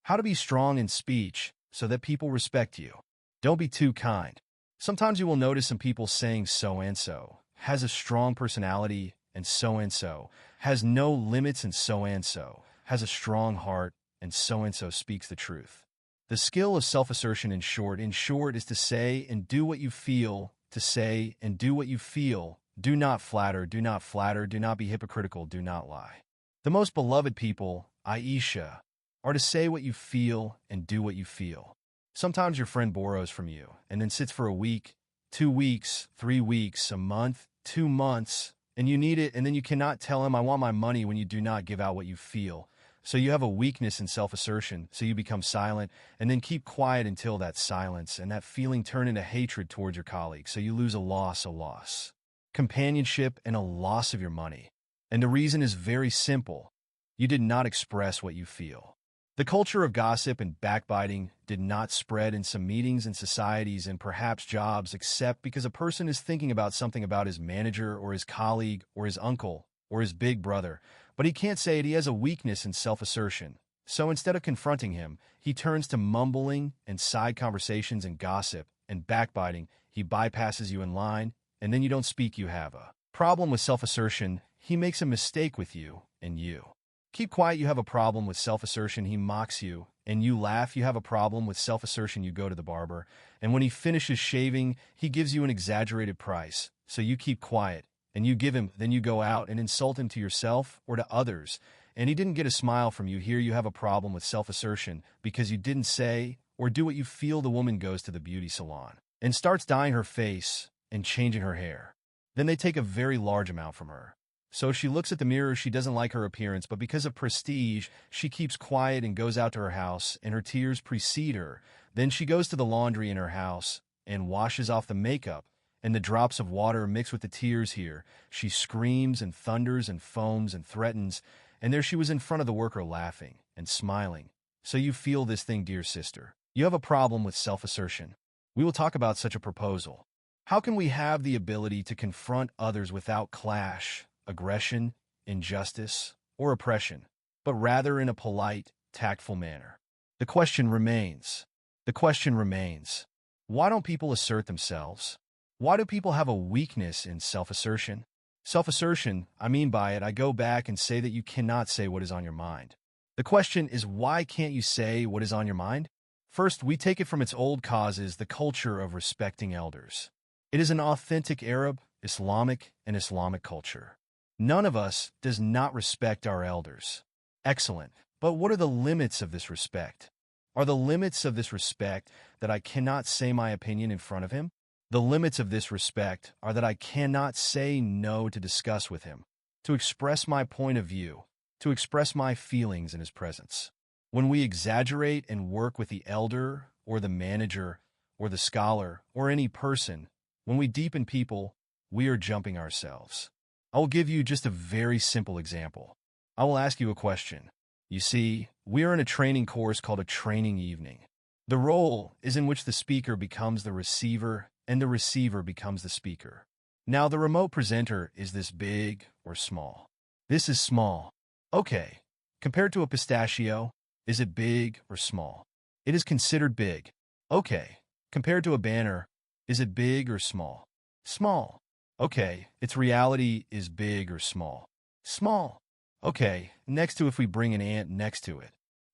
How to be strong in speech so that people respect you. Don't be too kind. Sometimes you will notice some people saying so-and-so has a strong personality and so-and-so has no limits and so-and-so has a strong heart and so-and-so speaks the truth. The skill of self-assertion in short, is to say and do what you feel, to say and do what you feel. Do not flatter, do not be hypocritical, do not lie. The most beloved people, Aisha, are to say what you feel and do what you feel. Sometimes your friend borrows from you and then sits for a week, 2 weeks, 3 weeks, a month, 2 months, and you need it, and then you cannot tell him, I want my money, when you do not give out what you feel. So you have a weakness in self-assertion, so you become silent, and then keep quiet until that silence and that feeling turn into hatred towards your colleague, so you lose a loss. Companionship and a loss of your money. And the reason is very simple. You did not express what you feel. The culture of gossip and backbiting did not spread in some meetings and societies and perhaps jobs except because a person is thinking about something about his manager or his colleague or his uncle or his big brother, but he can't say it. He has a weakness in self-assertion. So instead of confronting him, he turns to mumbling and side conversations and gossip and backbiting. He bypasses you in line, and then you don't speak. You have a problem with self-assertion. He makes a mistake with you, and you keep quiet. You have a problem with self-assertion. He mocks you, and you laugh. You have a problem with self-assertion. You go to the barber, and when he finishes shaving, he gives you an exaggerated price. So you keep quiet, and you give him. Then you go out and insult him to yourself or to others, and he didn't get a smile from you. Here you have a problem with self-assertion because you didn't say or do what you feel. The woman goes to the beauty salon and starts dyeing her face and changing her hair. Then they take a very large amount from her. So she looks at the mirror. She doesn't like her appearance, but because of prestige, she keeps quiet and goes out to her house, and her tears precede her. Then she goes to the laundry in her house and washes off the makeup, and the drops of water mix with the tears here. She screams and thunders and foams and threatens, and there she was in front of the worker laughing and smiling. So you feel this thing, dear sister. You have a problem with self-assertion. We will talk about such a proposal. How can we have the ability to confront others without clash, aggression, injustice, or oppression, but rather in a polite, tactful manner? The question remains. Why don't people assert themselves? Why do people have a weakness in self-assertion? Self-assertion, I mean by it, I go back and say that you cannot say what is on your mind. The question is, why can't you say what is on your mind? First, we take it from its old causes, the culture of respecting elders. It is an authentic Arab, Islamic, and Islamic culture. None of us does not respect our elders. Excellent. But what are the limits of this respect? Are the limits of this respect that I cannot say my opinion in front of him? The limits of this respect are that I cannot say no to discuss with him, to express my point of view, to express my feelings in his presence. When we exaggerate and work with the elder or the manager or the scholar or any person, when we deepen people, we are jumping ourselves. I will give you just a very simple example. I will ask you a question. You see, we are in a training course called a training evening. The role is in which the speaker becomes the receiver and the receiver becomes the speaker. Now, the remote presenter, is this big or small? This is small. Okay. Compared to a pistachio, is it big or small? It is considered big. Okay. Compared to a banner, is it big or small? Small. Okay. Its reality is big or small? Small. Okay. Next to, if we bring an ant next to it,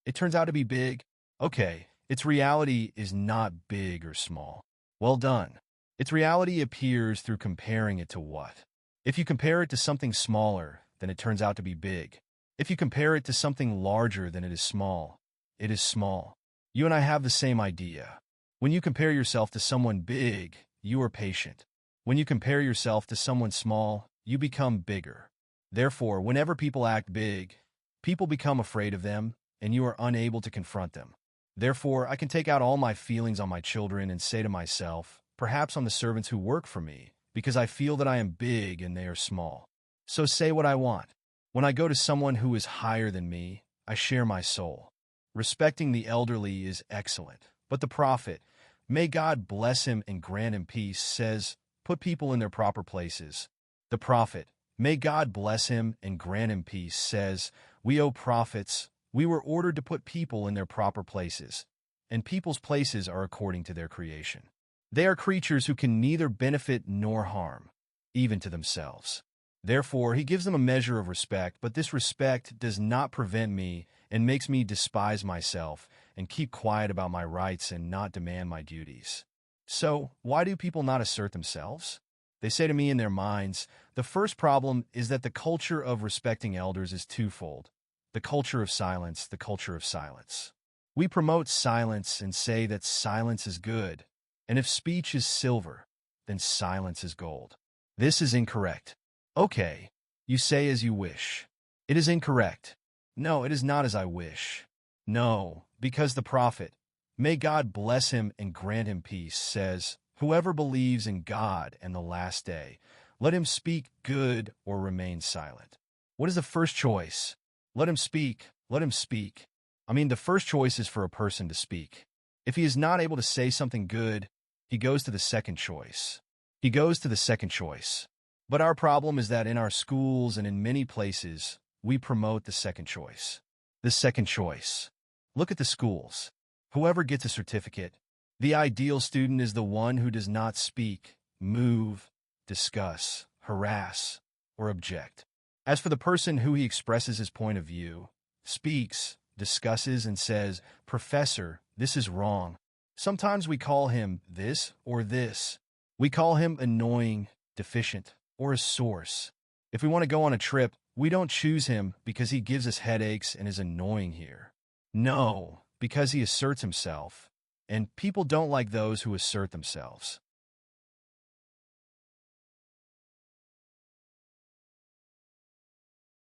it turns out to be big. Okay. Its reality is not big or small. Well done. Its reality appears through comparing it to what? If you compare it to something smaller, then it turns out to be big. If you compare it to something larger, then it is small. It is small. You and I have the same idea. When you compare yourself to someone big, you are patient. When you compare yourself to someone small, you become bigger. Therefore, whenever people act big, people become afraid of them, and you are unable to confront them. Therefore, I can take out all my feelings on my children and say to myself, perhaps on the servants who work for me, because I feel that I am big and they are small. So say what I want. When I go to someone who is higher than me, I share my soul. Respecting the elderly is excellent. But the prophet, may God bless him and grant him peace, says, put people in their proper places. The prophet, may God bless him and grant him peace, says, we owe prophets, We were ordered to put people in their proper places, and people's places are according to their creation. They are creatures who can neither benefit nor harm, even to themselves. Therefore, he gives them a measure of respect, but this respect does not prevent me and makes me despise myself and keep quiet about my rights and not demand my duties. So, why do people not assert themselves? They say to me in their minds, the first problem is that the culture of respecting elders is twofold. The culture of silence, the culture of silence. We promote silence and say that silence is good, and if speech is silver, then silence is gold. This is incorrect. Okay, you say as you wish. It is incorrect. No, it is not as I wish. No, because the prophet, may God bless him and grant him peace, says, whoever believes in God and the last day, let him speak good or remain silent. What is the first choice? Let him speak. Let him speak. The first choice is for a person to speak. If he is not able to say something good, he goes to the second choice. He goes to the second choice. But our problem is that in our schools and in many places, we promote the second choice. The second choice. Look at the schools. Whoever gets a certificate, the ideal student is the one who does not speak, move, discuss, harass, or object. As for the person who he expresses his point of view, speaks, discusses, and says, Professor, this is wrong. Sometimes we call him this or this. We call him annoying, deficient, or a source. If we want to go on a trip, we don't choose him because he gives us headaches and is annoying here. No, because he asserts himself, and people don't like those who assert themselves.